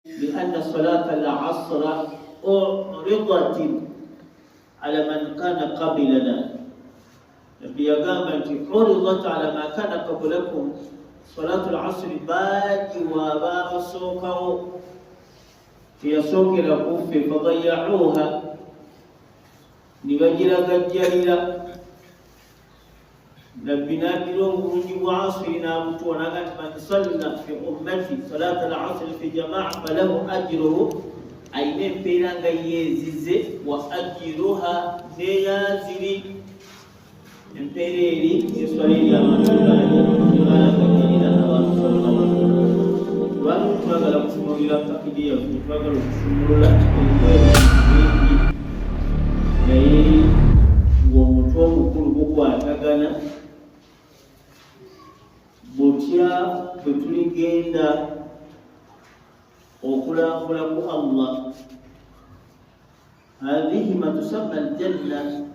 لأن صلاة العصر عرضت على من كان قبلنا. بيقامت عرضت على ما كان قبلكم صلاة العصر باقي وباب سوقه في سوق الكف فضيعوها نبجل قجلنا نبينا بلوم رجب عصرنا متونغت من صلى في أمتي صلاة العصر في جماعة فله أجره أين بين غيزيز وأجرها نيازري امبيريري يسولي يا مانولا يمانا كجينا نوان صلى الله عليه وسلم وأنو تمغل كسموغلا تقدية تمغل كسموغلا naye ng'omuntu omukulu gukwatagana butya bwe tuligenda okulambula ku Allah. Hadhihi ma tusamma aljanna,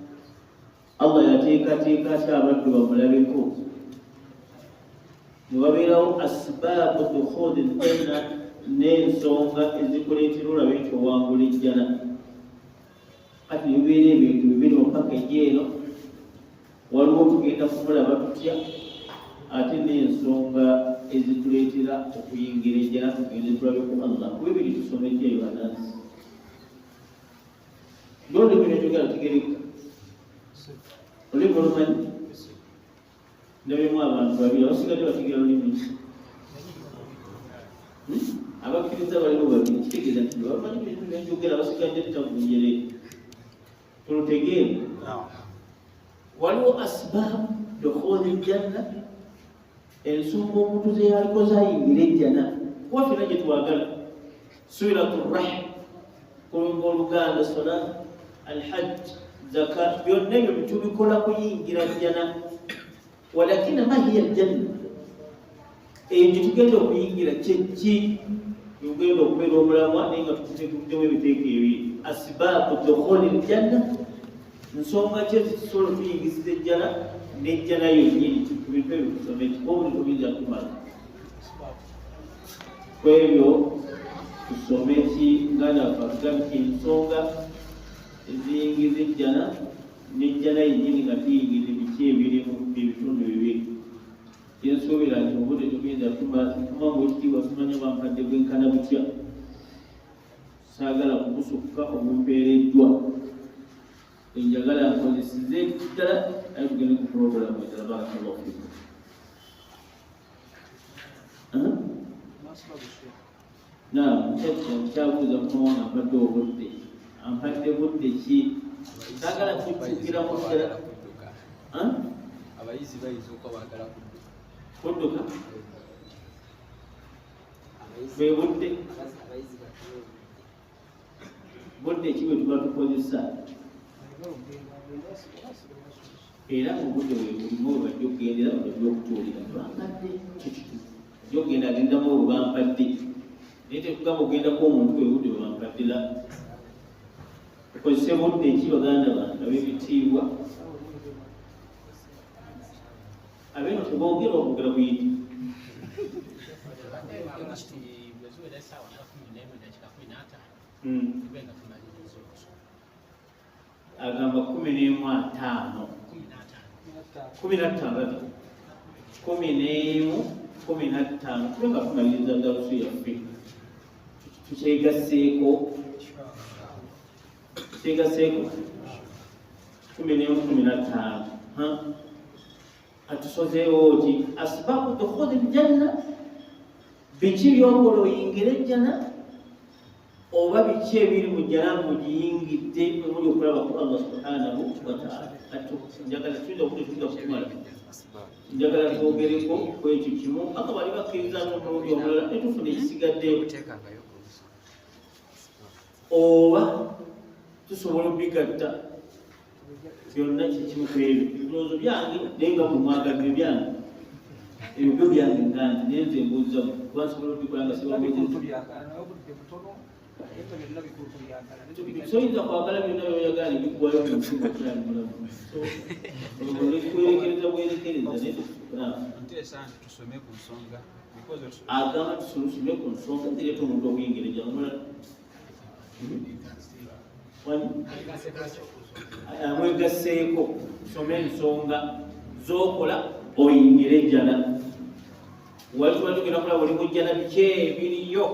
Allah yateekateeka ate abaddu bamulabeko ne wabeerawo asbaabu dukhuli aljanna n'ensonga ezikuleetera olabe nti owangula ejjana. Kati nibeera ebintu bibiri mpaka ejeeno waliwo tugenda kumulaba tutya ate n'ensonga ezituleetera okuyingira ejjana tugende tulabe ku Allah. Kubibiri tusome ejeeyo anansi ndonde bino njogera tegereka olimi olumanyi ndabyemu abantu babiri abasigadde bategera olimi abakkiriza baliwo babiri kitegeeza nti bamanyi bintu byenjogera abasigadde titakunjere tutegeere. Waliwo asbaabu dukhuli aljanna, ensonga omuntu ze yaliko zayingira ejjana kuba fena gye twagala silatu rahim, kulunga oluganda, salat, alhajj, zakat, byonna ebyo tubikola kuyingira ejjana. Walakina ma hiya aljanna, eyo gye tugenda okuyingira kyeki yogenda okubeera omulamwa naye nga tukuddemu ebiteeko ebiri. Asbaabu dukhuli aljanna, nsonga ki ezitusobola okuyingisiza ejjana n'ejjana yonnyini. Ku bintu ebyo tusome ekikuba buli tubinza kumala ku ebyo tusome ki nganda wafatugamu ensonga eziyingiza ejjana n'ejjana yennyini nga tuyingiza biki ebirimu ebitundu bibiri. Yensuubira nti obudde tubinza kumala kumanga ekitiibwa tumanya bampadde bwenkana butya, saagala kubusukka obumpeereddwa, enjagala nkozesize ddala naye tugende ku puroguramu endala. Barakallahu fikum. Naam, nkyabuuza mukama wange ampadde obudde, ampadde budde ki? Saagala kukyukira mu ddala. Abayizi bayinza okuba baagala kudduka bwe budde budde ki bwe tuba tukozesa era obudde bwebulimu webajja okugendera bajja okutuulira bampadde ajja okugenda agendamu bwe bampadde naye tekugamba okugendako omuntu bwebudde bwe bampadde la okozese budde ki baganda bange ab'ebitiibwa abeno tebogera okwogera buyiti agamba 15 kubenga tumaliriza darusu yaffe tukyegaseeko 15 atusozeewo ki asbaabu dukhuli aljanna, biki by'okola oyingira ejjana oba biki ebiri mu jjana mugiyingidde omuli okulaba ku Allah subhanahu wa ta'ala. Njagala tuyinza okutuuka kumala, njagala twogereko ku ekyo kimu aka bali bakkiriza n'omulundi omulala netufuna ekisigaddeyo oba tusobola obigatta byonna kikimu ku ebyo. Ebirowoozo byange naye nga mumwagalire byange ebyo byange ngange naye nze mbuuza kuba nsobola okubikola nga soyinza kwagala byonna byoyagala nebikuwayo munsigo okulali mulamu olekwerekereza bwerekereza naye agamba tusome ku nsonga zireeta omuntu okuyingira ejjana mwegasseeko some ensonga z'okola oyingire ejjana. Wali tuba tugenda kulaba oli mujjana biki ebiriyo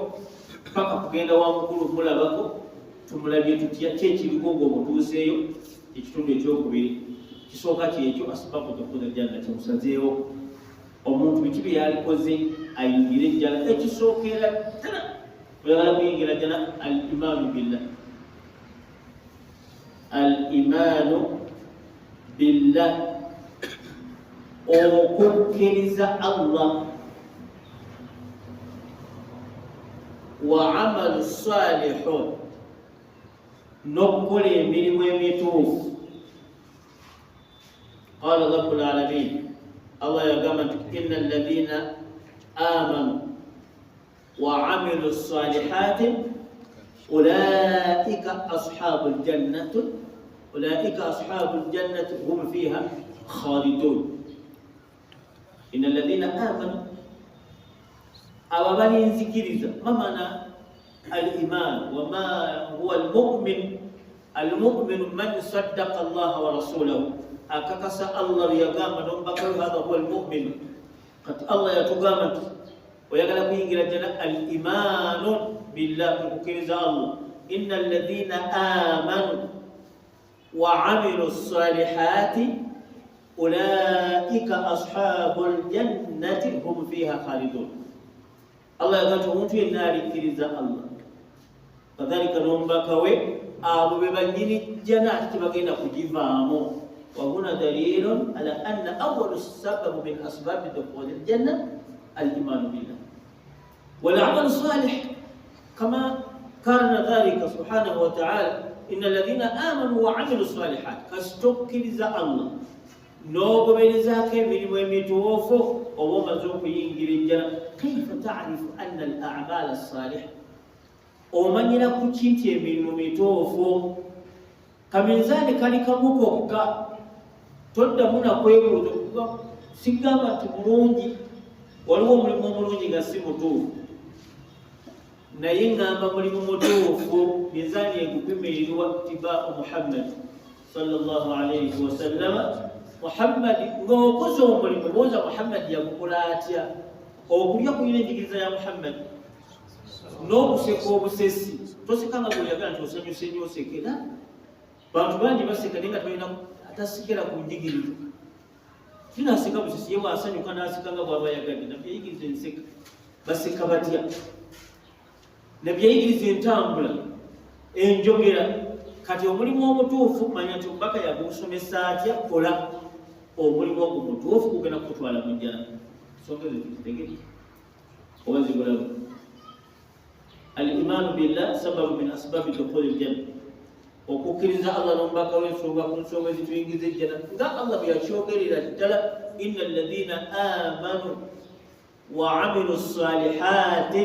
paka kugenda wa mukulu mulabako tumulabye tutya ki ekiriko ng'omutuuseeyo. Ekitundu ekyokubiri kisooka kyekyo asbabu dukhuli aljanna, kimusazeewo omuntu biki bye yalikoze ayingire ejjana. Ekisookera ddala oyagala kuyingira ejjana al-imaanu billah, al-imaanu billah, okukkiriza Allah, wa amalu salihun, n'okukola emirimu emituufu. Qala rabbul alamin, Allah yagamba nti inna alladhina amanu wa amilu salihati ulaika ashabul jannati hum fiha khalidun. Inna alladhina amanu, aba balinzikiriza. Mamana al-iman wa ma huwa al-mu'min. Al-mu'min man saddaqa Allah wa rasulahu, akakasa Allah yagamba nombaka hadha huwa al-mu'min. Kati Allah yatugamba nti oyagala kuyingira jana al-imanu billah, kukkiriza Allah. Inna alladhina amanu wa amilu salihati ulaika ashabul jannati hum fiha khalidun. Allah yagamba omuntu yenna alikkiriza Allah, kadhalika nombaka we abo be banyini jana ati bagenda kugivaamu. وهنا دليل على أن أول سبب من أسباب دخول الجنة الإيمان بالله والعمل الصالح، كما كان ذلك سبحانه وتعالى إن الذين آمنوا وعملوا الصالحات كاستوكل ذا الله نوب بين ذاك من ويمتوفو وما زوق ينجر الجنة. كيف تعرف أن الأعمال الصالحة ومن ينكتشي من ويمتوفو كمن ذلك لكمكوكا todda muna kwebuuza kuba sigamba nti mulungi, waliwo omulimu omulungi nga si mutuufu, naye ngamba mulimu mutuufu mizaani egupimirirwa tibaa Muhammad sallallahu alayhi wa sallama. Muhammad ng'okoze omulimu booza Muhammad yagukola atya? Okulya kulina enjigiriza ya Muhammad, n'okuseka obusesi tosekanga bweyagala nti osanyuse nnyo osekera. Bantu bangi baseka naye nga tolina tasikira ku njigirizo. Tunaseka busisi yewe asanyuka n'aseka nga bw'aba yagadde. Nabbi yayigiriza enseka, baseka batya? Nabbi yayigiriza entambula, enjogera. Kati omulimu omutuufu manya nti omubaka yagusomesa atya, kola omulimu ogwo mutuufu kugenda kukutwala mu jjana. Nsonga ezo tuzitegeke oba zigulamu. Al-imaanu billah sababu min asbaabi dukhuli al-janna, okukkiriza Allah n'omubaka w'ensonga ku nsonga ezituyingiza ejjana. Nga Allah bwe yakyogerera ddala, inna alladhina amanu wa amilu salihati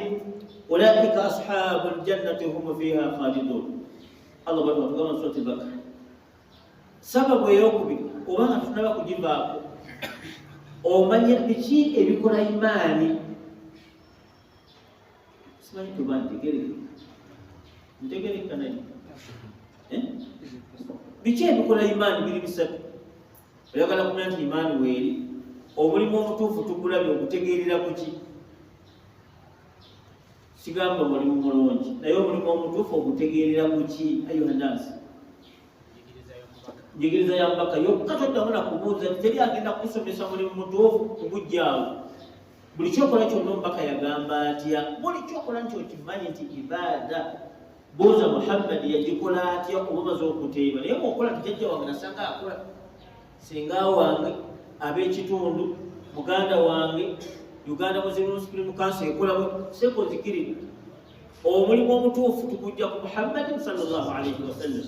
ulaika ashabul jannati hum fiha khalidun. Allah bwe atugamba mu surati Bakara. Sababu ey'okubiri oba nga tunaba kugivaako, omanya biki ebikola imaani. Simanyi tuba ntegereka naye biki ebikola imaani biri bisatu. Oyagala kumanya nti imaani weeri, omulimu omutuufu tugulabye okutegeerera ku ki? Sigamba mulimu mulungi, naye omulimu omutuufu ogutegeerera ku ki? Ayuha nnaasi, njigiriza ya mubaka yokka toddamu na kubuuza nti teri agenda kusomesa mulimu mutuufu kugujjaawo. Buli kyokola kyonna omubaka yagamba atya? Buli kyokola nti okimanyi nti ibaada. Buuza Muhammad yagikola atya oba omaze okuteeba. Naye bw'okola nti jjajja wange nasanga akola, singa wange ab'ekitundu, muganda wange, Uganda Muslim Supreme Council ekola bwe, seko nzikirira. Omulimu omutuufu tugujja ku Muhammad sallallahu alayhi wa sallam.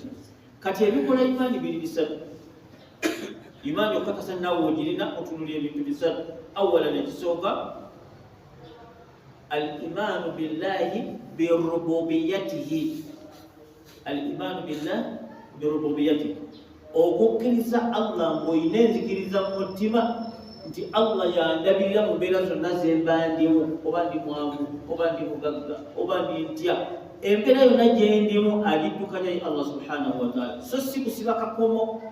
Kati ebikola imaani biri bisatu. Imaani okakasa naawe ogirina otunulira ebintu bisatu. Awalan, ekisooka al-imaanu billahi birububiyatihi. Al-imaanu billahi birububiyatihi, okukkiriza Allah ng'olina enzikiriza mu mutima nti Allah yandabirira mu mbeera zonna ze mba ndimu, oba ndi mwangu, oba ndi mugagga, oba ndi ntya. embeera yonna gyendimu agiddukanya Allah subhanahu wa ta'ala. So si kusiba kakomo,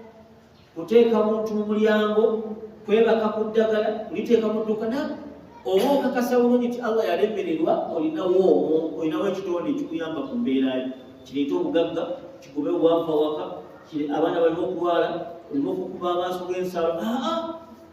kuteeka muntu mu mulyango, kwebaka ku ddagala, uliteeka mu ddukana, oba okakasa bulungi nti Allah yalemererwa, olinawo ekitonde ekikuyamba ku mbeera yo, kireeta obugagga, kikube obwavu awaka, abaana balina okulwala, olina okukuba amaaso g'ensalo.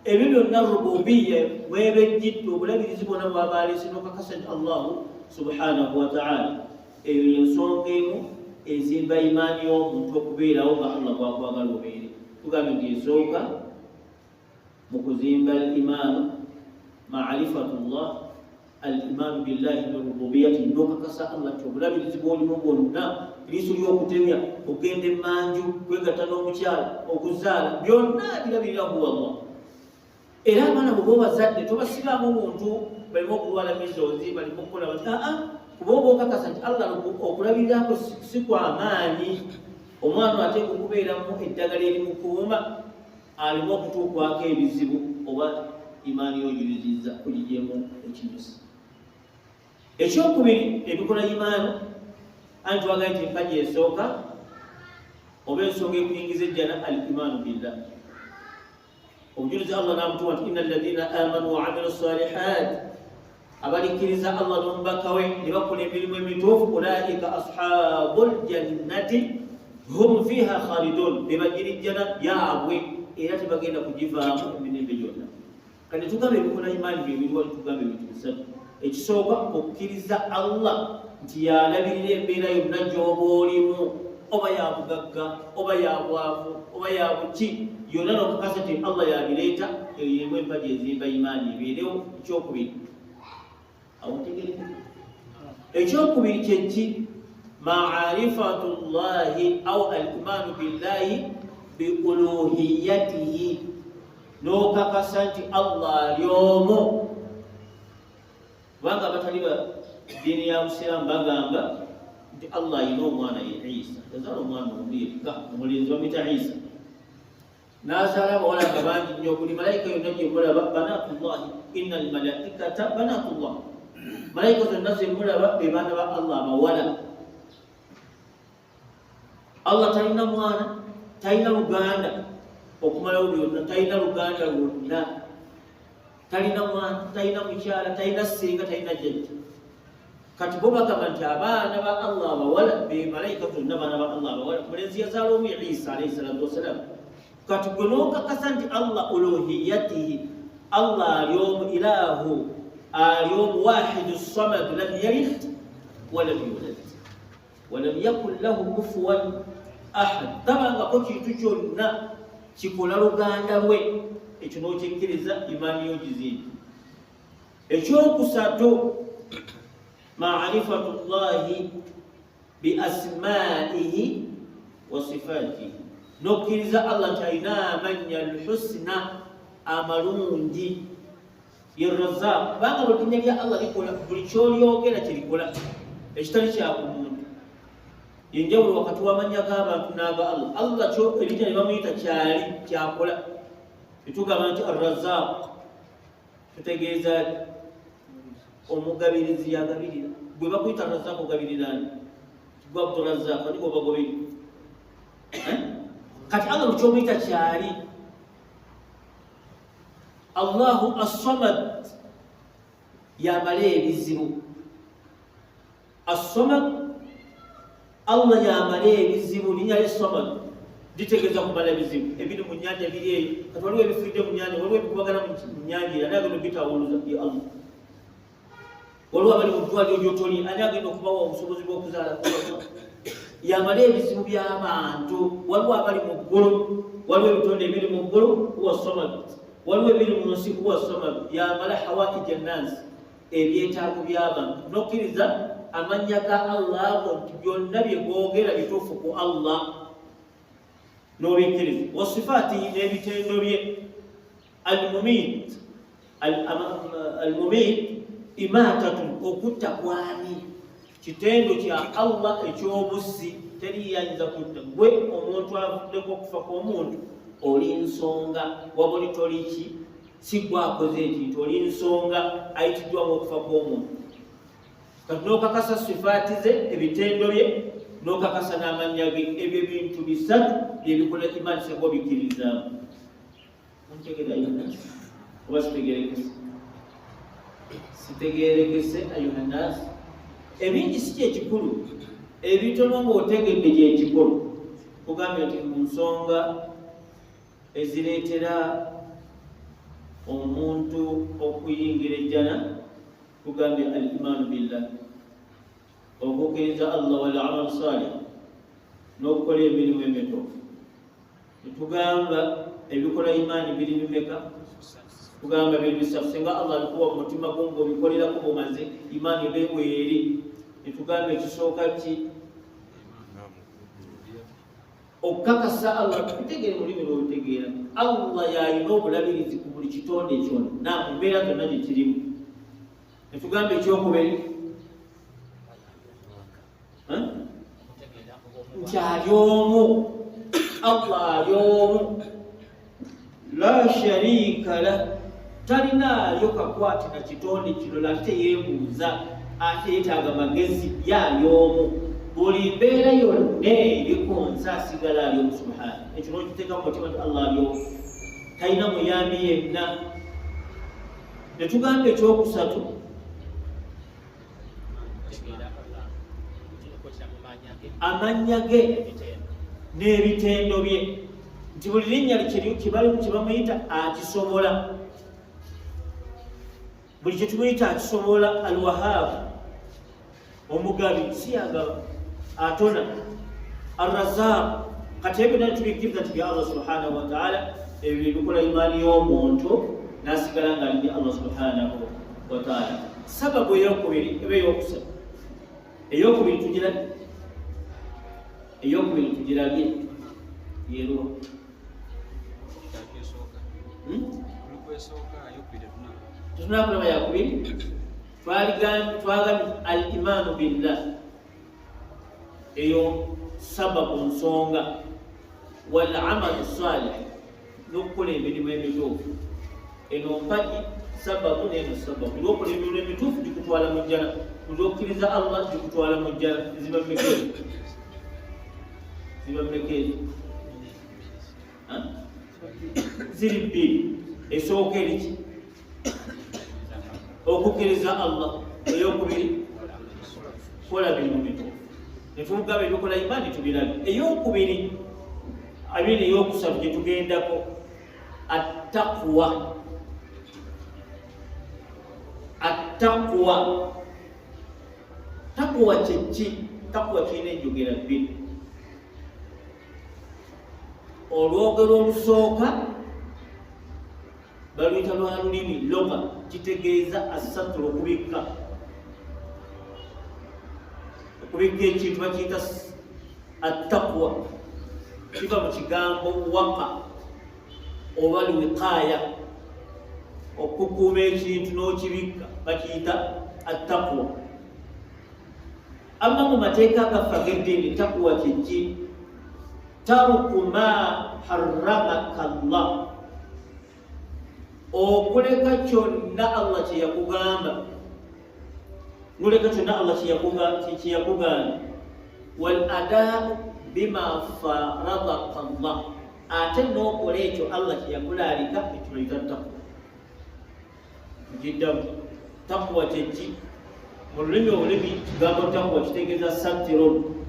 Ebyo byonna rububiya mwebejjidde obulabirizi bwonna bwabaleese n'okakasa nti Allahu subhanahu wa ta'ala. Eyo y'ensonga emu ezimba imaani y'omuntu okubeerawo nga Allah bwakwagala obeere. Tugambye nti esooka mu kuzimba al-imaanu ma'rifatullah, al-imaanu billahi birububiyati, n'okakasa Allah nti obulabirizi bw'olimu bwonna, liiso ly'okutemya, okugenda emmanju, kwegatta n'omukyala, okuzaala, byonna birabirira huwa Allah. Era abaana bwe bobazadde tobasibaamu muntu balimu okulwala mizozi, balimu okukola bati kuba oba okakasa nti Allah okulabirirako si kwa maanyi. Omwana ateeka okubeeramu eddagala erimukuuma, alimu okutuukwako ebizibu, oba imaani y'ogirizizza kugigyemu ekinyusi. Ekyokubiri ebikola imaani, anti twagaye nti empagi esooka oba ensonga ekuyingiza ejjana al-imaanu billah. Obujulizi Allah n'amutuwa nti inna alladhina amanu wa amilu salihat, abalikkiriza Allah n'omubaka we ne bakola emirimu emituufu, ulaika ashabul jannati hum fiha khalidun, be bagira ejjana yaabwe era tebagenda kugivaamu emirembe gyonna. Kati tugambe ebikola imaani bye wali tugambe ebintu bisatu. Ekisooka okukkiriza Allah nti yalabirira embeera yonna gy'oba olimu, oba yabugagga, oba yabwavu, oba yabuki, yonna n'okukasa nti Allah yabireeta. Eyo yemu empagi ezimba imaani ebeerewo. Ekyokubiri awotegereke. Ekyokubiri kyeki? Ma'rifatullahi aw al-imaanu billahi bi uluhiyatihi, n'okakasa nti Allah ali omu. Kubanga abatali ba ddiini ya Busiraamu bagamba nti Allah alina omwana ye Isa, yazaala omwana omu yekka, omulenzi bamuyita Isa, n'azaala abawala nga bangi nnyo. Buli malayika yonna gye mulaba banatullahi, inna al-malaikata banatullah, malayika zonna ze mulaba be baana ba Allah abawala. Allah talina mwana, talina luganda okumalawo byonna, talina luganda lwonna, talina mwana, talina mukyala, talina ssenga, talina jjajja. Kati bo bagamba nti abaana ba Allah abawala be malayika zonna baana ba Allah abawala. Mulenzi yazaala omu Isa alayhi salatu wassalam. Kati gwe n'okakasa nti Allah uluhiyatihi, Allah ali omu, ilahu ali omu, wahidu samad, lam yalid walam yulad walam yakun lahu kufuwan ahad, tabangako kintu kyonna kikola luganda lwe. Ekyo n'okyekkiriza imaani y'ogizimba. Ekyokusatu ma'rifatullahi bi asma'ihi wa sifatihi, n'okkiriza Allah nti alina amannya al-husna amalungi. Ye Razzaq, kubanga linnya lya Allah likola buli ky'olyogera kirikola, ekitali kya ku muntu. Yenjawulo wakati w'amannya g'abantu n'aga Allah. Allah kyo erinnya lye bamuyita kyali kyakola. Tetugamba nti Ar-Razzaq, tutegeeza omugabirizi yagabirira. Gwe bakuyita Ar-Razzaq ogabirira ani? Gwe Abdurrazzaq ani gwe bagobiri? Kati Allah kyomuyita kyali. Allahu as-Samad, yamala ebizibu. As-Samad, Allah yamala ebizibu. Linnya lye Samad litegeeza kumala ebizibu. Ebiri mu nnyanja biri eyo. Kati waliwo ebifudde mu nnyanja, waliwo ebikubagana mu nnyanja era, ani agenda bitawuluza ye Allah? Waliwo abali mu ddwaliro gy'otoli, ani agenda okubawa obusobozi bw'okuzaala? Yamala ebizibu by'abantu. Waliwo abali mu ggulu, waliwo ebitonde ebiri mu ggulu, huwa Samad. Waliwo ebiri mu nsi, huwa Samad. Yamala hawaija an-nas, ebyetaago by'abantu. N'okkiriza amannya ga Allah nti byonna bye googera bituufu ku Allah, n'obikkiriza. Wa sifaatihi, n'ebitendo bye. Al-Mumiit, al-Mumiit imatatun, okutta kwani kitendo kya Allah eky'obussi. Teri yayinza kutta gwe. Omuntu avuddeko okufa kw'omuntu oli nsonga, wabuli toli ki, si gwe akoze ekintu, oli nsonga ayitiddwamu okufa kw'omuntu. kati n'okakasa sifaati ze ebitendo bye n'okakasa n'amannya ge ebyo ebintu bisatu byebikola imaani singa obikkirizaamu. Muntegeera ayuhannaasi oba sitegeerekese? Sitegeerekese ayuhannaasi. Ebingi si kyekikulu, ebitono ng'otegedde kyekikulu. Kugambye nti mu nsonga ezireetera omuntu okuyingira ejjana tugambye al-imaanu billah, okukkiriza Allah wal amal salih, n'okukola emirimu emituufu. Netugamba ebikola imaani biri bimeka? Tugamba biri bisatu. Singa Allah alikuwa mu mutima gwo ng'obikolerako bumaze imaani beewe eri. Netugamba ekisooka ki? Okukakasa Allah. Tutegeere mulimi lw'olutegeera Allah y'alina obulabirizi ku buli kitonde kyonna mu mbeera zonna gye kirimu. Netugamba ekyokubiri nti ali omu, Allah ali omu, la sharika la, talinaayo kakwate na kitonde kirala, ate yeebuuza, ate yeetaaga magezi, y'ali omu. Buli mbeera yonna eri ku nsi asigala ali omu subhana. Ekyo n'okiteeka mu mutima nti Allah ali omu, talina muyambi yenna. Netugamba ekyokusatu amannya ge n'ebitendo bye, nti buli linnya kyebamuyita akisobola. Buli kye tumuyita akisobola. Al-Wahhab, omugabi, si yagaba, atona. Ar-Razzaq, kati ebyo nali tubikkiriza nti bya Allah subhanahu wa ta'ala, ebyo bikola imaani y'omuntu n'asigala ng'ali Allah subhanahu wa ta'ala. Sababu eyokubiri eba eyokusatu. Eyokubiri tugirabye yeruwa. Tunakulaba yakubiri twagambye al-imaanu billah, eyo sababu nsonga, wal amalu salih, n'okukola emirimu emituufu. Eno mpagi sababu n'eno sababu. Olw'okola emirimu emituufu gikutwala mu jjana, olw'okkiriza Allah gikutwala mu jjana. Ziba mmekezi? Ziri bbiri. Esooka eriki? Okukkiriza Allah. Eyokubiri kola mirimu mituufu. Netugamba ebikola imaani tubirabye. Eyokubiri abiri, eyokusatu gye tugendako, attaqwa. Attaqwa, taqwa kyeki? Taqwa kirina enjogera bbiri. Olwogero olusooka baluyita lwa lulimi loga, kitegeeza asatru, okubikka. Okubikka ekintu bakiyita attaqwa, kiva mu kigambo waqa oba lwiqaaya, okukuuma ekintu n'okibikka bakiyita attaqwa. Amma mu mateeka agaffe ag'eddiini, taqwa kyeki? Taruku ma harramaka Allah, okuleka kyonna Allah kye yakugamba, noleka kyonna Allah kye yakugamba. Wal adaa'u bima faradaka Allah, ate n'okola ekyo Allah kye yakulaalika, ekyo bayita taqwa. Tugiddamu, taqwa kyeki? Mu lulimi kigambo taqwa kitegeeza satirun,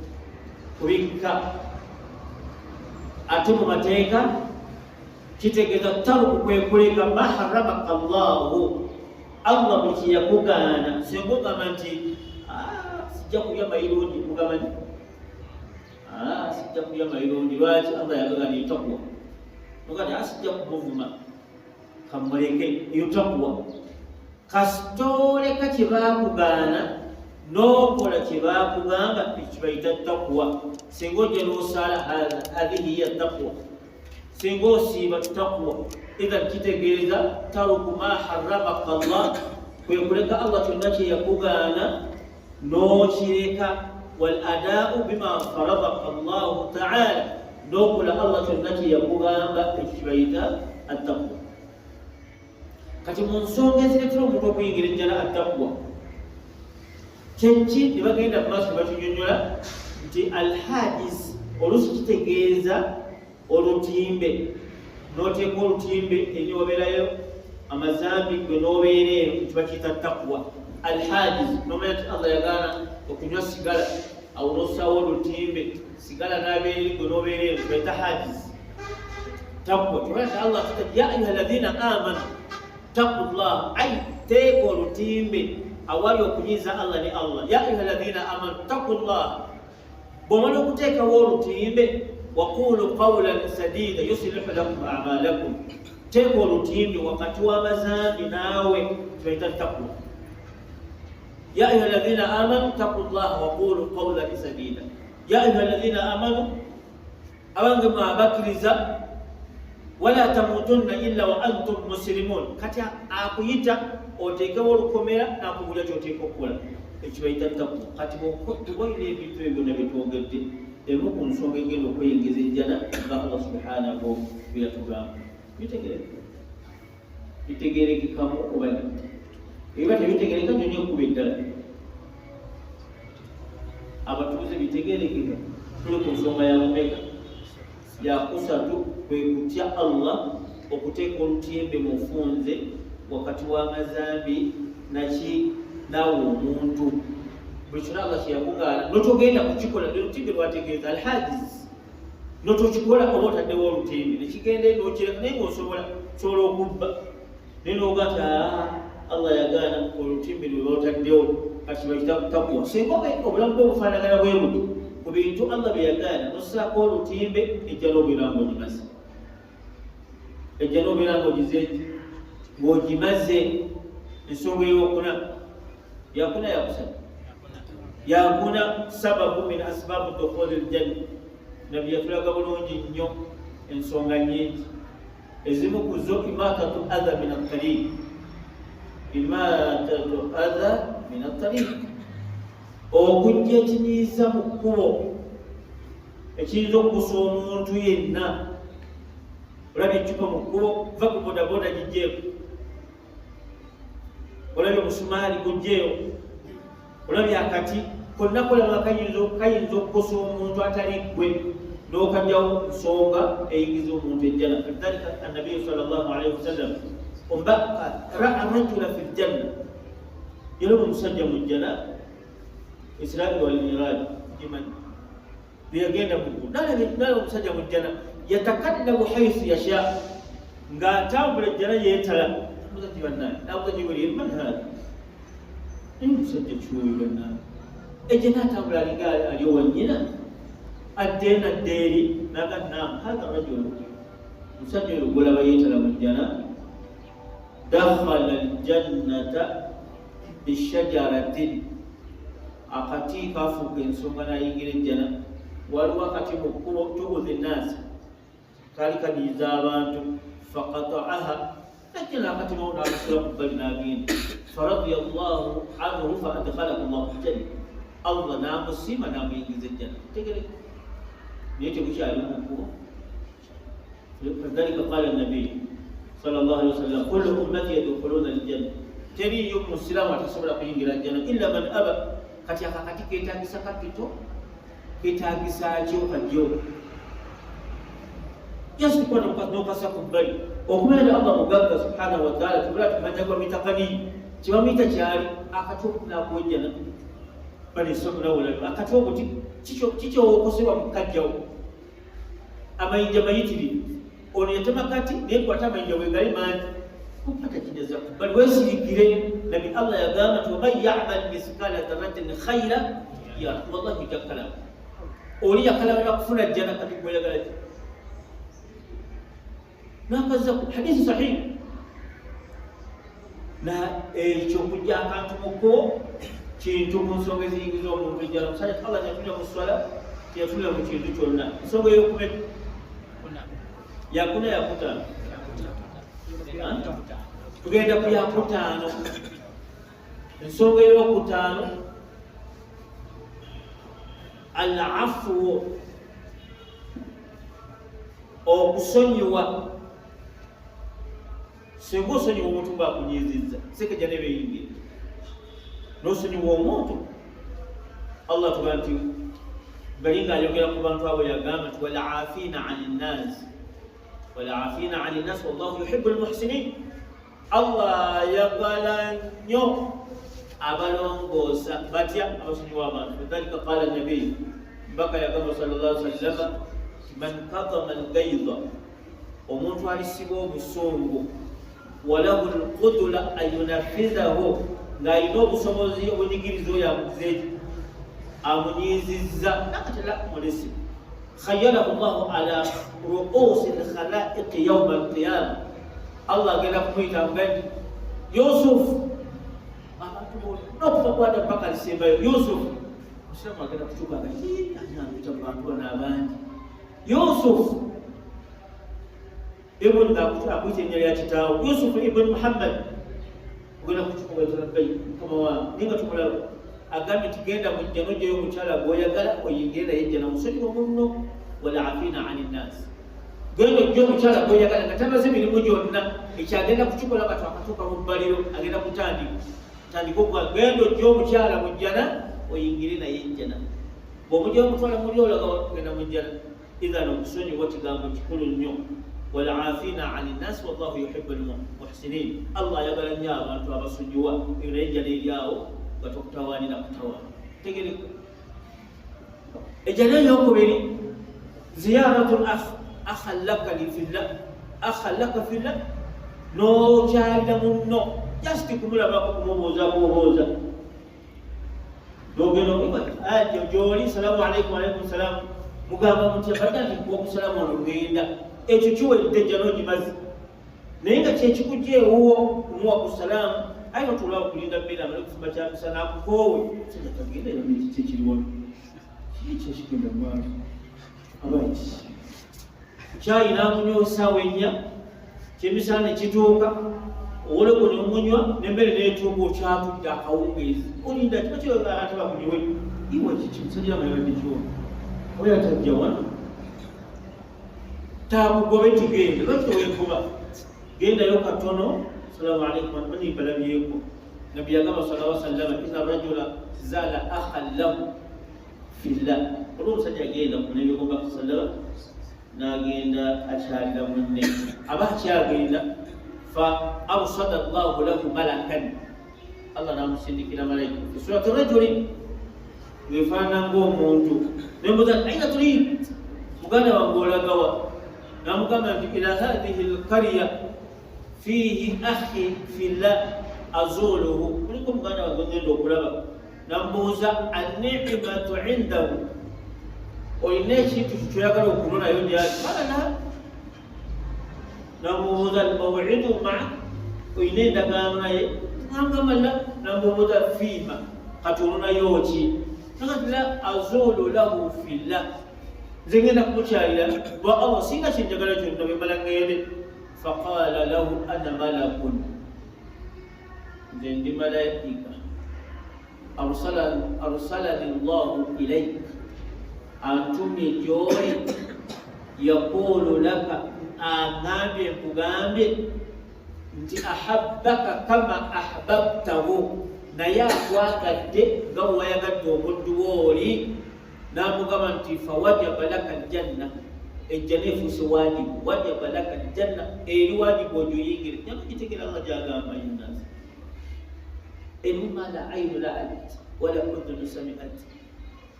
kubikka. Ate mu mateeka kitegeeza taruku, kwe kuleka ma harramaka Allahu, Allah buli kye yakugaana. Singa ogamba nti sijja kulya mayirundi, mugamba nti sijja kulya mayirundi, lwaki? Allah yagaana taqwa. Ogamba nti sijja kumuvuma, kamuleke. Eyo taqwa. Kasitooleka kye baakugaana n'okola kye baakugamba, ekibayita taqwa. Singa ojja n'osala, hadhihi hiya taqwa. Singa osiiba taqwa. Idhan kitegeeza taruku ma harramaka Allah, kwe kuleka Allah kyonna kye yakugaana n'okireka. Wal adaa'u bima faradaka Allahu ta'ala, n'okola Allah kyonna kye yakugamba, ekyo kibayita attaqwa. Kati mu nsonga ezireetera omuntu okuyingira ejjana attaqwa, Kyeki ne bagenda mu maaso bakinyonnyola nti alhajiz oluusi kitegeeza olutimbe, n'oteeka olutimbe eri obeerayo amazambi gwe n'obeera eyo nti bakiyita taqwa. Alhajiz nomanya nti Allah yagaana okunywa sigala, awo n'ossaawo olutimbe sigala n'abeeri gwe n'obeera eyo nti bayita hajiz. Taqwa tubona Allah kita ya ayuha alladhina amanu taqullah, ay teeka olutimbe awali okunyiza Allah ne Allah. Ya ayuha alladhina amanu taqullah, bw'omala okuteekawo olutimbe waqulu qawlan sadida yuslihu lakum a'malakum, teeka olutimbe wakati w'amazambi naawe tubaita taqwa. Ya ayuha alladhina amanu taqullaha waqulu qawlan sadida. Ya ayuha alladhina amanu, abange mwabakiriza, wala tamutunna illa wa antum muslimun, kati akuyita oteekewo olukomera nakubulya kyoteeka okukola, ekyo bayita taqwa. Kati bwokuboyira ebintu ebyo byonna byetwogedde, emu ku nsonga egenda okweyongeza ejjana nga Allah subhanahu byatugamba bitegerekekamu oba ebiba tebitegereka nyonyo okuba eddala abatuuze bitegerekeka. Tuli ku nsonga yakumeka yakusatu, kwe kutya Allah, okuteeka olutimbe mufunze wakati w'amazambi naki naawe omuntu. Buli kyonna Allah kyeyakugaana notogenda kukikola olutimbe lwategeeza alhajiz, notokikola oba otaddewo olutimbe nekigenda nokireka, naye ngaosobola okubba naye noga nti Allah yagaana olutimbe lwe lwotaddewo, kati bakita taqwa. Singa obulamu bwe bufaanagana bwe buti ku bintu Allah bye yagaana nossaako olutimbe, ejja n'obeera ng'ogimaze, ejja n'obeera ng'ogimaze. Ensonga ey'okuna yakuna yakusatu yakuna sababu min asbaabu dukhuli aljanna. Nabbi yatulaga bulungi nnyo ensonga nnyingi, ezimu ku zo imatatu adha min at-tariq, imatatu adha min at-tariq, okujja ekinyiiza mu kkubo ekiyinza okukusa omuntu yenna. Olabye eccupa mu kkubo, va ku bodaboda gijjeeko, olabye omusumaali gujjeeyo, olabye akati konna kolaba kayinza okukosa omuntu atali ggwe, n'okajjawo nsonga eyingiza omuntu ejjana. Kadhalika annabiyu sallallahu alaihi wasallam ra'a rajula fi ljanna, yalaba omusajja mu jjana, Israeli wal Miraj jimanyi byagenda muggulu, nalaba omusajja mu jjana yatakaddamu haythu yasha, ng'atambula ejjana yeetala. Abuuza ti bannange, n'abuuza Jibril, man haadha, naye omusajja kiwoyo bannange, ejjana atambula alinga ali owannyina, adde nadde eri, naga naam haadha rajulu, omusajja oyo gwolaba yeetala mu jjana, dakhala aljannata bishajaratin, akati kafuuka ensonga n'ayingira ejjana. Waliwo akati mu kkubo tubuzi nnaasi, kaali kanyiiza abantu, faqata'aha, najja n'akati nawo n'akasula ku bbali n'agenda. Faradiyallahu anhu fa adkhalahu Allahu aljanna, Allah n'amusiima n'amuyingiza ejjana. Tegereka naye tebukyali mu kkubo. Kadhalika qala an-nabiy sallallahu alaihi wasallam, kullu ummati yadkhuluna aljanna, teriyo musiraamu atasobola kuyingira ejjana illa man aba. Kati akakati keetagisa kapito, keetagisa kyo kajjo yasikuwa n'okasa ku bbali okumanya nti Allah mugagga subhanahu wa ta'ala. Tubula tumanya gwamuyita kani, kyebamuyita kyali akati okunakwejjana balisomunawulalu. Akati ogo kikyowokosebwa mukajjawo amayinja mayitirivu, ono yatema kati naye kwata amayinja bwegali mangi kupata kineza bali wesirikire. Nabi Allah yagamba nti waman ya'mal mithqala dharratin khayran yara, wallahi jakkalaba oli yakalabira kufuna jjana kati gweyagala ki nakaza ku hadithi sahihi. Na ekyo kujja akantu muko kintu mu nsonga eziyingiza omuntu ejjana. Omusajja Allah yatulira mu swala, teyatulira mu kintu kyonna. Ensonga ey'okubeka yakuna yakutaano, tugenda ku yakutaano. Ensonga ey'okutaano al-afwu, okusonyiwa. Singa osonyiwa omuntu ng'akunyiizizza, sekejja ne beeyingira, n'osonyiwa omuntu Allah tubanti balinga ayogera ku bantu abo yagamba nti wal'afina 'anil nas wallahu yuhibbul muhsinin. Allah yagala nnyo abalongoosa batya abasonyiwa abantu. Lidhalika qala an-nabiy mpaka yagamba sallallahu alaihi wasallam man qadama al-ghayza, omuntu alisiba obusungu, walahu al-qudra an yunafidhahu, ng'alina obusobozi obunyigiriza oyo amuzeeki amunyizizza nakatela mulesi, khayyalahu Allahu ala ru'usi al-khalaiqi yawma al-qiyamah. Allah agenda kumuyita mugandi Yusuf, abantu nokuva kwata mpaka alisembayo Yusuf. Musiramu agenda kutuuka ngati anyambita mu bantu bano abangi. Yusuf ibn akuyita ennyala ya kitaawo, Yusuf ibn Muhammad, ogenda kutuuka labbayi mukama wange ninga tumulaba agambye tugenda mu jjano gyeyo omukyala gwoyagala oyingire naye jjana musonyiwa munno wal'afina 'anil nas. Genda ojja omukyala gwoyagala nga tamaze mirimu gyonna, ekyagenda kukikola nga twakatuuka mu bbaliro agenda kutandika okuwa genda ojja omukyala mu jjana oyingire naye jjana. Bw'omujja omutwala muli olaga kugenda mu jjana. Idhan okusonyiwa kigambo kikulu nnyo. wal'afina 'anil nas wallahu yuhibbul muhsinin. Allah ayagala nnyo abantu abasonyiwa naye jjana eryawo nga tokutawaanira kutawaana. Tegereka ejjana ey'okubiri ziyaratul akhan laka fillah, n'okyalira munno just kumulabako kumubuuza n'ogenda gy'oli salaamu alaikum alaikum salaam, mugamba muti abadde nti kuwa okusalamu ono ngenda, ekyo kiwedde ejjana ogimaze. Naye nga kyekikujja ewuwo kumuwa ku salaamu, aye notulwa okulinda mbeera amale okufumba kyamisa n'akukoowe sajja kagenda era kiki ekiriwo kiki ekigenda mu maaso abaiti kyayi n'amunywa ennya, kyemisana ekituuka oleko n'omunywa n'emmere n'etuuka okyatudde akawungeezi olinda kiba kyoate bakunyiwe iwe kiki musajja amayabadde kyona oyo atajja wano taakugobe tigende lwaki toweekuba gendayo katono. Salaamu alaikum manibalabyeko nabbi yagamba sallallahu alaihi wasallam idha rajula zala akhan lahu fillah. Olwo omusajja agenda kunebyogomba kusallaba n'agenda akyalira munne, aba akyagenda fa awsada Allahu lahu malakan, Allah n'amusindikira malayika. Suratu rajuli wefaanana ng'omuntu nembuuza aina tuli, muganda wange olagawa? N'amugamba nti ila hadhihi alqarya fihi akhi fillah azuluhu, kuliko muganda wange ngenda okulaba. Namubuuza an-ni'matu 'indahu, olina ekintu kyoyagala okunonayo gyali? Qala namubuuza al-maw'idu ma'a, olina endagaano naye? N'agamba la. Namubuuza fiima, kati ononayo ki? Nakati la azulu lahu fillah, nze ngenda kumukyalira lwa Allah, singa kyenjagala kyonna bwe mala ngende. Faqala lahu ana malakun, nze ndi malayika, arsalani Allahu ilayk, antumye gy'oli, yaqulu laka, agambye nkugambye nti ahabbaka kama ahbabtahu, naye akwagadde nga bwe wayagadde omuddu wooli. N'amugamba nti fawajaba laka aljanna, ejjana efuuse waajibu, wajaba laka aljanna, eri waajibu ogiyingire. Nyama gitegera Allah gy'agamba yunasi emima la aynu ra'at wala udhunu sami'at.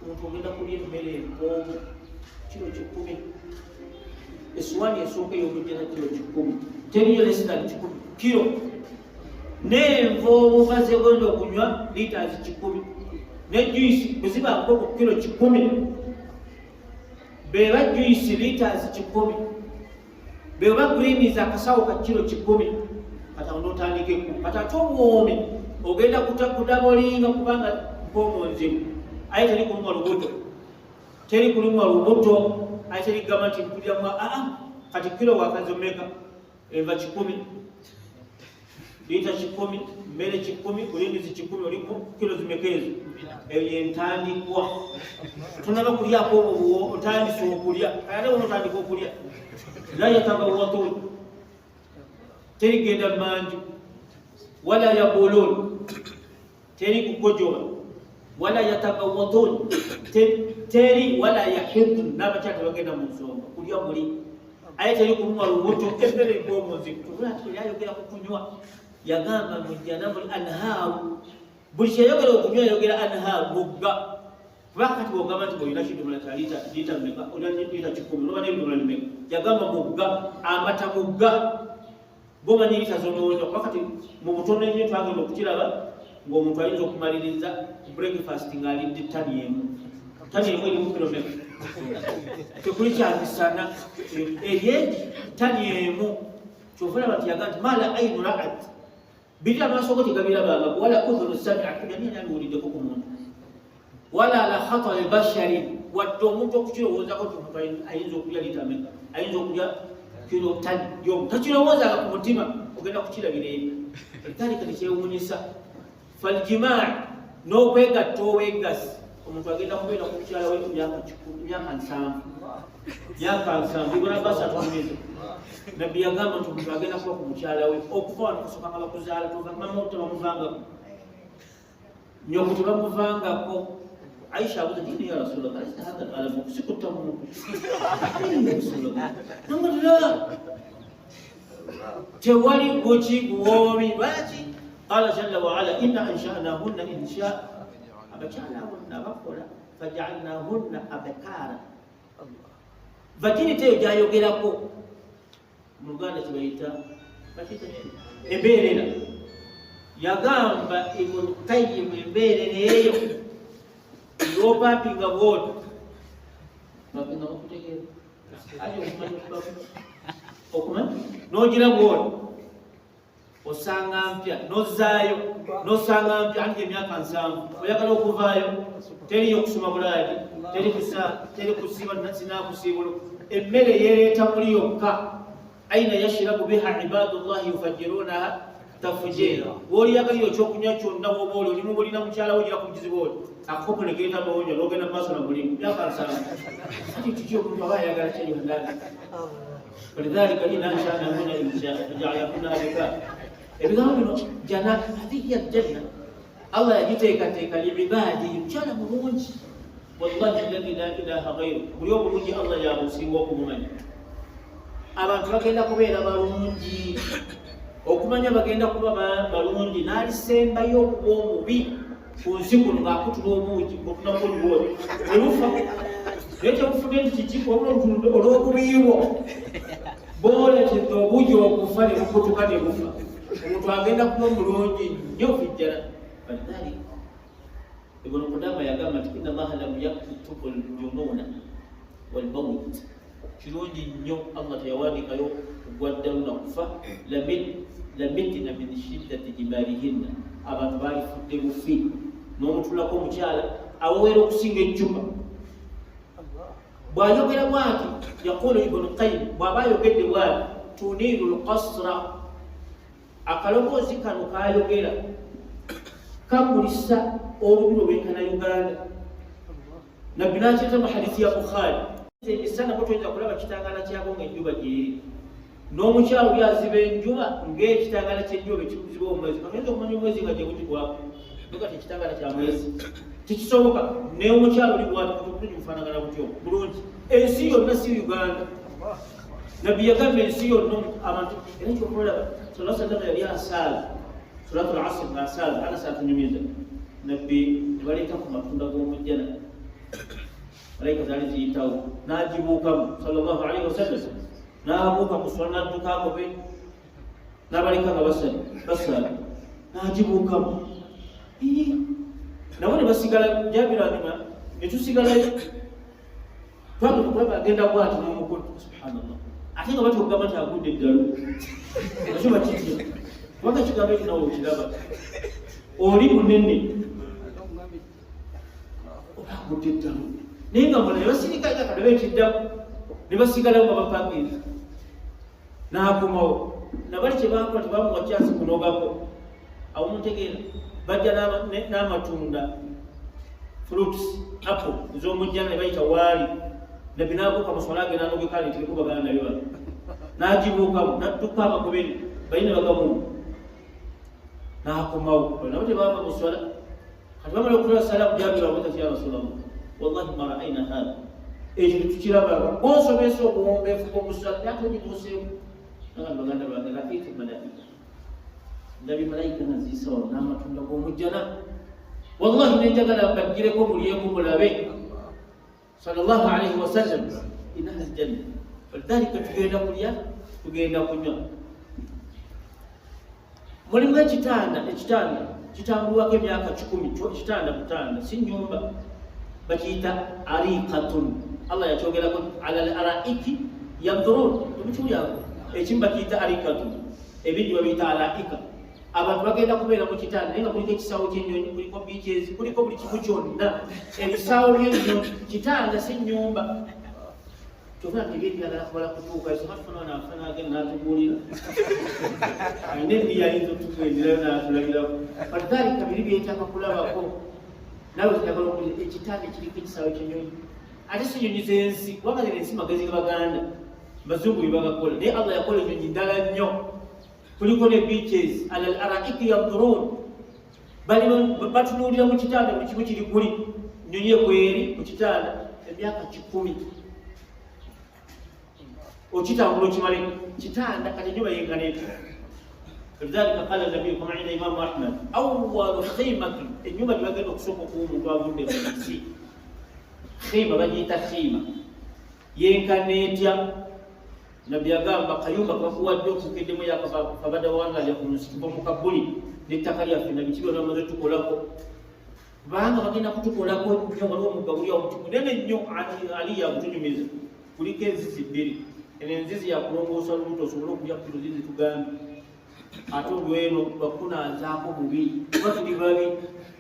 Omuntu ogenda kulya emmere empoomu kiro 10, essuwaani esooka ey'okujjana kiro 10, teriyo lesitani 10 kiro, n'enva omumaze ogenda okunywa liitazi 10, ne juisi bweziba nkoko kiro 10, beba juisi liitazi 10, beba greens akasawo ka kiro 10. Kata onotandikeko kata ate omwomi ogenda kudabolinga kubanga mpoomonzimu, aye teri kulumwa lubuto, teri kulumwa lubuto, aye teri gamba nti mpuliramu kati kilo wakazomeka, enva 10, liita 10, mmere 10, bulindizi 10, olimu kilo zimeka ezo? Eyo entandikwa. Tunaba kulyako obwo otandise okulya, ate wono otandika okulya la yatabawwatu, teri genda manju wala yabulun, teri kukojoba, wala yatagawwadun teri wala yahidun n'abakyala bagenda mu nsonga kulya muli aye teri kulumwa lubuto emmere ng'omuziktu tubula yayogera ku kunywa yagamba mujjana muli anhaaru buli kyeyogera okunywa yayogera anhaaru mugga kubanga kati bwogamba nti olina kidomola kya liita mmeka olina liita 10 noba n'ebidomola bimeka yagamba mugga amata mugga bomanyi liita zonoonya kuba kati mu butono ennyo twagenda okukiraba ng'omuntu ayinza okumaliriza breakfast ng'alidde ttani emu erimu kilomeka tekuli kyamisana erye ttani emu kyova olaba nti yaga nti mala ainu ra'at biri amaaso go tegabirabanga wala udhunu sami'at yanini abiwuliddeko ku muntu wala ala khatari bashari wadde omuntu okukirowoozako ti omuntu ayinza okulya litameka ayinza okulya kiro ttani yomu takirowoozanga ku mutima ogenda kukirabira eyo ekitali kati kyewuunyisa faljimaa n'okwegatta owegasi omuntu agenda kubeera ku mukyala we myaka 7 ibona basa atumiza nabbi yagamba nti omuntu agenda kuba ku mukyala we okuva wano kusooka nga bakuzaala mama tebamuvangako nyoku tebamuvangako Aisha abuuza nti ya Rasulullah laisa hadha alamu sikutta muntu tewali buki buwoomi lwaki qala jalla waala inna anshanahunna inshaa abakyalahunna bakola fajaalnahunna abakara virginity eyo gyayogerako mu Luganda kibayita embeerera yagamba Ibn Qayyim embeerera eyo yopapinga bwoti bagenda okutegeera aje okumanya n'ogira bwoti osanga mpya nozaayo nosanga mpya anti emyaka 7 oyagala okuvaayo teriyo okusoma bulaadi teri kusiiba sinakusiibulo emmere yereeta muli yokka aina yashirabu biha ibadullahi yufajjirunaha tafujira w'oliyagaliyo ekyokunywa kyonna woba oli olimu bulina mukyala wo gira ku kizibu oli akakopo ne geeta n'onywa n'ogenda mu maaso na mulimu myaka 7 ati kiki omuntu aba ayagala kyeyondana walidhalika in anshanahunna inshaa fajaalnahunna abkara ebigambo bino jana hadihi ya janna Allah yagiteekateeka liibaadihi mukyala mulungi wallahi alladhi la ilaha ghayru buli obulungi Allah yabusinga okumumanya abantu bagenda kubeera balungi okumanya bagenda kuba balungi n'alisembayo okuba omubi ku nsi kuno ng'akutula omuugi otunamulibwoti elufa naye tebufunye nti kiki olw'okubiibwo booletedde obuugi okufa ne bukutuka ne bufa omuntu agenda kuba omulungi nnyo fijjala balidhalik Ibn Qudama yagamba nti inna Allaha lam yaktubu al-jununa wal-mawt kirungi nnyo Allah teyawandiikayo ogwaddalu nakufa lamitina min shiddati jibalihinna abantu balifudde bufi n'omutulako omukyala awoweera okusinga ejjuba bw'ayogera bwati yaqulu Ibn Qayyim bw'aba ayogedde bwati tuniiru lqasra akaloboozi kano kayogera kamulisa olubiro lwenkana Uganda nabbi n'akyeta mu hadithi ya Bukhari emisana bwe tuyinza kulaba kitangala kyabo ng'enjuba gyeri n'omukyalo byaziba enjuba ng'ekitangala ky'enjuba ekikuziba omwezi kakayinza okumanya omwezi nga gyegutibwako nogati ekitangala kya mwezi tekisoboka naye omukyalo oli bwati obulungi bufaanagana butyo bulungi ensi yonna si Uganda nabbi yagamba ensi yonna abantu era kyokulaba sallallahu alaihi wasallam yali asaala salatul asr ng'asaala Anas atunyumiza nabbi nebaleeta ku matunda g'omujjana malaika zaali ziyitawo n'agibuukamu sallallahu alaihi wasallam n'abuuka kuswala n'addukaako be n'abaleka nga basaala n'agibuukamu nabo ne basigala jabiranima ne tusigalayo twagenda okulaba agenda bwati n'omukulu subhanallah ate nga batya okugamba nti agudde eddalo nakyo bakitya kubanga ekigambo ekyo nawe okiraba oli munene oba agudde eddalo naye nga mula ne basirika akadabe ekiddamu ne basigalayo nga bapangiza n'akomawo nabali kye bakola tebamuwa kyansi kunogako awo mutegeera bajja n'amatunda fruits apple ez'omujjana ne bayita waali nabbi n'abuuka muswala agenda anogekale tiriko bagana nayo bano n'agibuukamu n'adduka amakoberi balina bagamu n'akomawo nabo tebava muswala atwamala okutula salamu Jaabir abuuza ya Rasulullah wallahi ma ra'ayna hadha ekyo tukiraba bw'osomesa obuwombeefu bw'omusala ate ogituuseemu baganda bange lakiitu malaika ndabi malaika naziisawo n'amatunda g'omujjana wallahi nenjagala mbagireko mulyeku mulabe sallallahu alayhi wasallam inaha aljanna falidhalika tugenda kulya tugenda kunywa mulimu ekitanda kitambulwako emyaka 10 kitanda kutanda si nyumba bakiyita ariqatun Allah yakyogerako ala al-araiki yandurun tubikyulyaako ekimu bakiyita ariqatun ebindi babiyita araika abantu bagenda kubeera mu kitanda naye nga kuliko ekisawo ky'ennyonyi kuliko biikyezi kuliko buli kimu kyonna ebisawo by'ennyonyi kitanda si nyumba kyokka ntebyebiragala kubala kutuuka esomatufuna nafanagenda n'atubuulira ayina ebiyayinza otukwenderayo n'atulabirako falidhalika biri byetaaga kulabako nawe kyagala okubuulira ekitanda kiriko ekisawo ky'ennyonyi ate si nnyonyi z'ensi kubanga ensi magezi ga baganda bazungu bye bagakola naye Allah yakola ennyonyi ndala nnyo kuliko ne beaches ala al-araiki yandurun bali batunuulira mu kitanda buli kimu kiri kuli nnyonyi ekweri mu kitanda emyaka 10 okitambula okimale kitanda kati ennyumba yenkaneti lidhalika qala nabiyukum inda imamu ahmad awwalu khimati ennyumba gyebagenda okusooka okuwa omuntu avudde mu nsi khima bagiyita khima yenkanetya nabbi agamba kayumba kakuwadde okukeddemu yakabadde wangalya ku nsi kuva mu kabuli n'ettaka lyaffe nabbi kibyona bamaze tukolako kubanga bagenda kutukolako nnyo waliwo omugga omuti munene nnyo ali yakutunyumiza kuliko enzizi 2 eno enzizi yakulongoosa lubuto osobole okulya kiro zizi tugambe ate olweno bakunanzaako mubiri kuba tuli babi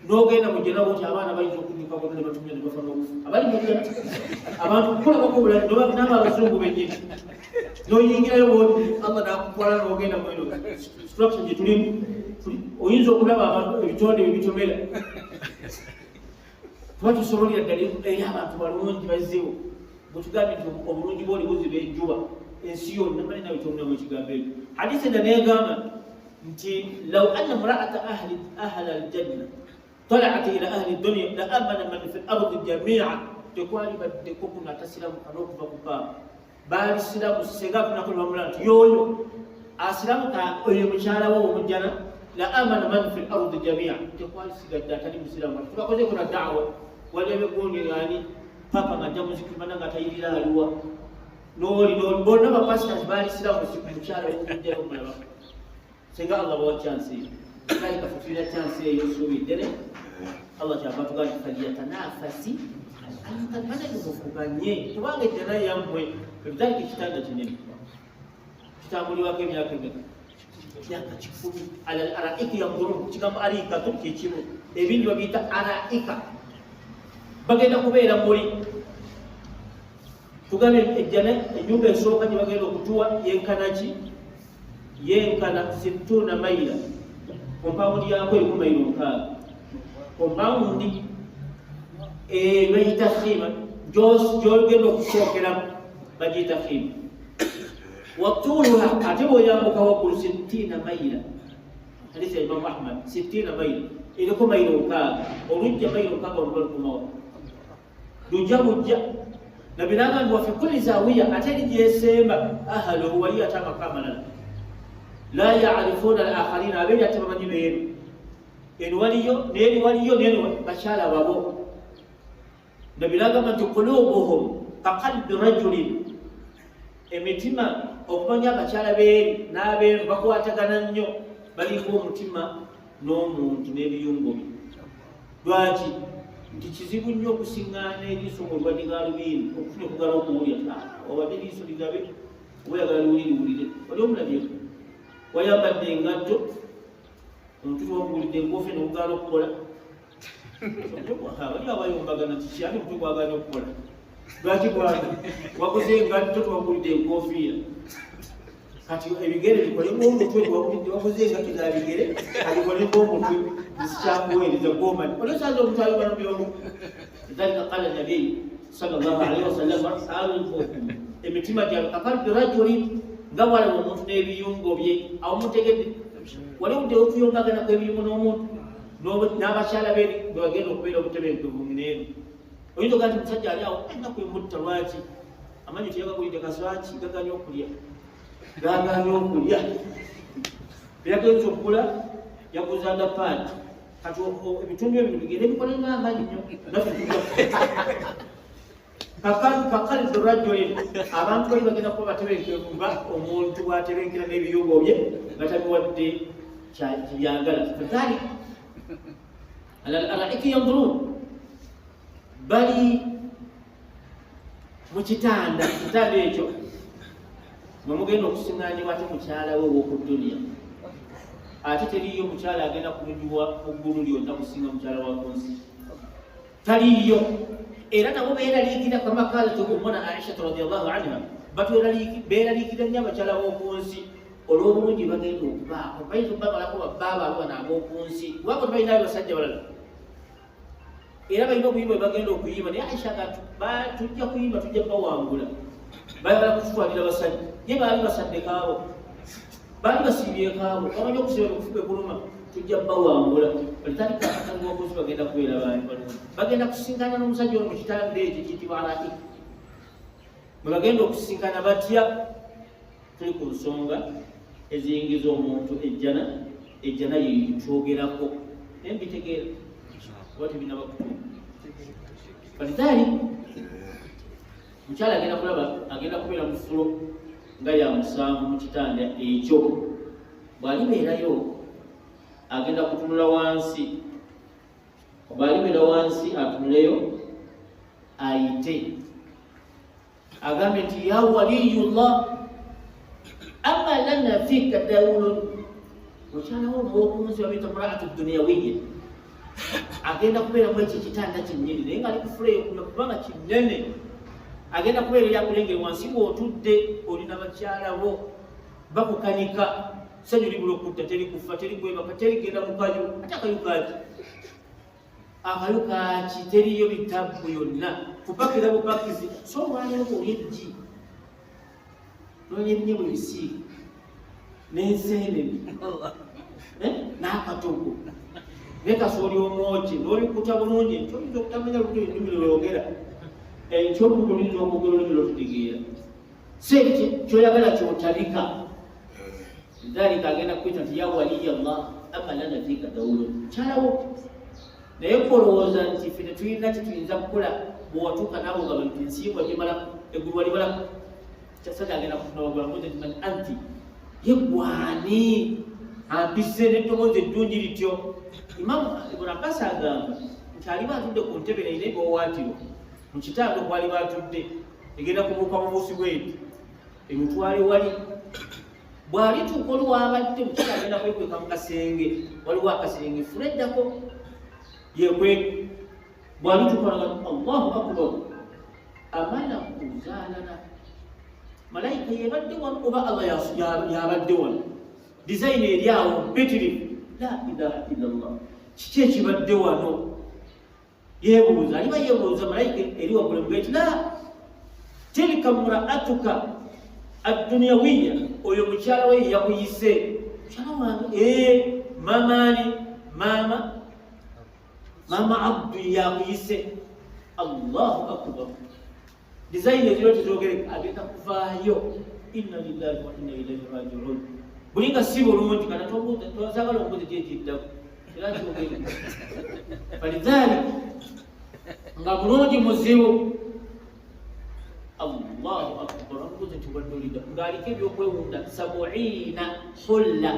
n'ogenda mujenabo nti abaana bayinza okunyuka bonna ne batumya ne bafa n'okufa abali mujja abantu kukolako obulala n'aba abazungu bennyini n'oyingirayo bwoti Allah n'akutwala n'ogenda mweno structure gye tulimu oyinza okulaba abantu ebitonde byebitomera kuba tusobolera ddala eri abantu balungi bazzewo bwetugambye nti obulungi bwoli buziba enjuba ensi yonna mali nawe tomunamu ekigambo ekyo hadisi enda negamba nti law anna mraata ahli aljanna طلعت الى اهل الدنيا لامن من في الارض جميعا tekwali baddeko kuno atasiramuka n'okuva ku baali siramu senga tunakolwa mulanti yoyo asiramuka oyo mukyala wo omujjana la amana man fi al-ardi jami'an tekwali sigadde atali musiramu tubakoze kuna da'wa walebe gondi yani papa ngajja muzikimana nga tayirira aliwa noli bonna ba pastors baali siramu mukyala wo omujjana omulaba senga Allah bawa chance kali kafutira chance eyo suubidde Allah kyabatugali falyatanafasi antamanekufuganye kubanga ejjana yammwe ebitali kitanda kinene kitambuliwako emyaka emeka myaka 10 ala al-araiki yandurun kigambo arika tukikimu ebindi babiyita araika bagenda kubeera muli tugambe ejjana ennyumba esooka gye bagenda okutuwa yenkanaki yenkana 60 maila kompawundi yako eriku mailo 6 kompawundi bayita khima gy'ogenda okusookeramu bagiyita khima watuluha ate bw'oyambuka waggulu 60 maila hadisi ya Imam Ahmad 60 maila eriko mailo 6 olujja mailo 6 olubalikumawa lujja bujja nabiragambibwa fi kulli zawiya ate eri gyesemba ahluhu waliyo ate amakamalala la ya'rifuna al-akharina abeeri ate bamanyi beeru eno waliyo n'eri waliyo n'eno bakyala babo nabiragamba nti qulubuhum kaqalbi rajulin emitima okumanya abakyala beeri n'abeeru bakwatagana nnyo baliko omutima n'omuntu n'ebiyungo bye lwaki nti kizibu nnyo okusiŋŋaana eriiso ng'olwadde gaalubindi okufuna okugala okuwulya obadde eriiso ligabe oba oyagala liwuliriwulire oli omulabyeko wayambadde engatto omututu wakuwulidde enkofe n'okugala okukola bali abayombagana kikyali omutwe gwagala okukola lwaki gwana wakoze engatto tewakuwulidde enkofiira kati ebigere bikole ng'omutwe tewakuwulidde wakoze engatto za bigere abikole ng'omutwe zikyakuweereza gwomanyi olwosanza omuntu ayobana byomu dhalika qala nabiy sallallahu alaihi wasallam asalukum emitima gyabwe kaqalbi rajulin nga bwalaba omuntu n'ebiyungo bye awo mutegedde wali budde okuyombagana kw'ebirimu n'omuntu n'abakyala be bagenda okubeera obutebenkevu muneeno oyinza ogaa nti musajja ali awo ayina kwemutta lwaki amanyi teyagagulidde kaswaki gaganya okulya gaganya okulya byagenza okugula yaguza ndapaati kati ebitundu ebintu bigenda bikola ng'amanyi nnyo naffe kakaliza olwajjole abantu bali bagenda kuba batebenkevu nga omuntu bwatebenkera n'ebiyungo bye nga tabiwadde kibyagala kazali alalaiki yanzurun bali mu kitanda ekyo mwe mugenda okusiŋŋaanibwa ate mukyala we ow'oku dduniya ate teriyo mukyala agenda kulungiwa mu ggulu lyonna kusinga mukyala wa ku nsi taliyo era nabo beeraliikira kama kalat ummuna aishatu radiallahu anha beeraliikira nnyo abakyala b'oku nsi olw'obulungi bagenda okubaako bayinza okubamalako babbaaba alwana ab'oku nsi wabo tebalinayo basajja balala era balina okuyimba bwe bagenda okuyimba naye aisha tujja kuyimba tujja bawangula bayagala kututwalira basajja ye baali basadde kaabo baali basiibye kaabo bamanyi okusiba okufuka ekuluma tujja bawangula balitandika akatali b'okunsi bagenda kubeera balungi bagenda kusinkana n'omusajja ono mu kitande ekyo kiyitibwa alaik mwe bagenda okusisinkana batya tuli ku nsonga eziyingiza omuntu ejjana yetwogerako naye mbitegeera oba tebinaba kutuuka balitaali mukyala agenda kulaba agenda kubeera mu fulo nga ya musanvu mu kitanda ekyo bw'alibeerayo agenda kutunula wansi bw'alibeera wansi atunuleyo ayite agambe nti ya waliyullah ama lana fika dawulun mukyalawo mwokunzi babita muraatu duniyawiya agenda kubeera mu ekyo kitanda kinnyini naye nga ali kufuleyo kubanga kinene agenda kubeera eryakulengere wansi bw'otudde olina bakyala bo bakukanika sanyu libula okutta terikufa terigwebaka terigenda mu kayu ate akayu kaaki akayu kaaki teriyo bitabbu yonna kupakira bupakizi so olwaleero olyeggi nonya ebinyebwa ebisiika n'enseenene n'akatogo naye kasooli omwoki n'olikuta bulungi ekyo oyinza okutamanya lukuto ennimi lweyogera ekyolukuto oyinza okwogera olulimi lwotutegeera si eki kyoyagala kyotalika lidhalika agenda kukwita nti ya waliya llah ama lana fika dawulo kyalawo naye kolowooza nti ffe tetulina kituyinza kukola bwewatuuka naabo nga banti ensiibwa gimalaku eggulu walibalaku kyasajja agenda kutunawagula mbuze nti man anti yeggwani ampise n'eddoboozi eddungi lityo imamu ibn abbas agamba nti aliba atudde ku ntebe naine ebiwawaatiro mu kitanda kwaliba atudde egenda kubuuka mu buusi bweti emutwale wali bw'alituuka olwabadde mukyala agenda kwekweka mu kasenge waliwo akasenge fuleddako yekweka bw'alituuka naga allahu akbar amala kuzaalana malayika yebadde wano oba allah yabadde wano dizayini eri awo mpitirivu la ilaha illallah kiki ekibadde wano yeebuuza aliba yeebuuza malayika eri waggulu mugeti la tilka muraatuka adduniyawiya oyo mukyala we yakuyise mukyala wange mamaani mama abdu yakuyise allahu akbar dizayini eziro tezogereka agenda kuvaayo inna lillahi wa inna ilaihi rajiun bulinga si bulungi kana twasagala ombuzi gyekiddaku era kyogere falidhalik nga bulungi muzibu allahu akbar ombuzi tiwadolida ng'aliko ebyokwewunda sabuina hulla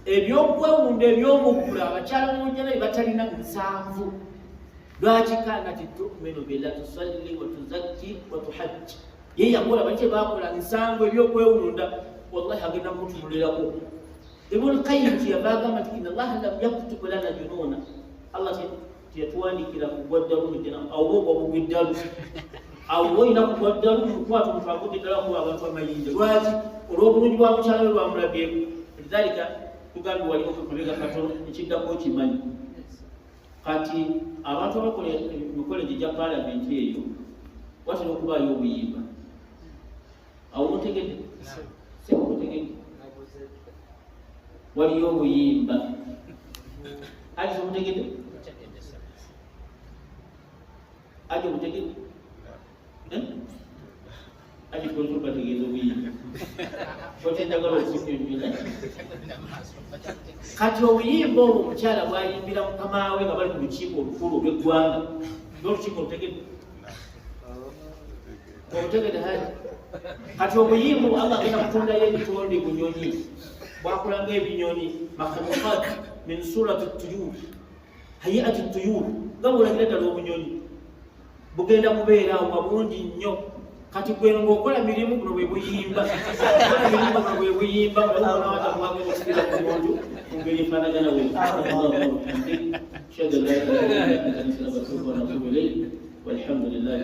ebyokwewunda ebyomuggula abakyala munjala batalina 7 lwaki kanati tuminu billah tusalli wa tuzakki wa tuhajji ye yakola baki bakola 7 ebyokwewunda wallahi agenda mutunulirako ibn qayyim kyabagamba nti inna allaha lam yaktub lana jununa allah tiyatuwandikira kugwaddalu jena awogwa bugiddalu awoina kugwaddalu mukwatu mutwaguddalu kuba abantu amayinja lwaki olw'obulungi bwa mukyala we bwamulabyeku lidhalika tugambi waliwo kumabega katono ekiddako kimanyi kati abantu abakola emikoleji gya palamenti eyo watera okubaayo obuyimba awo mutegedde sekutegedde waliyo obuyimba ali somutegedde ali omutegedde ali konto bategeeza obuyimba otendagala okunyonyola kati obuyimba obwo omukyala bwayimbira mukama we nga bali ku lukiiko olukulu olw'eggwanga n'olukiiko olutegedde obutegedde hali kati obuyimba Allah agenda kutondayo ebitonde bunyonyi bwakulanga ebinyonyi makhluqat min surati tuyur hayati tuyur nga bwolagira ddala obunyonyi bugenda kubeerawo nga bungi nnyo kati gwe ng'okola mirimu guno bwe buyimba okola mirimu guno bwe buyimba olawata bwagenda okukira ku muntu mu ngeri efaanagana we shada la ilaha illa anta astaghfiruka wa atubu ilayk walhamdulillah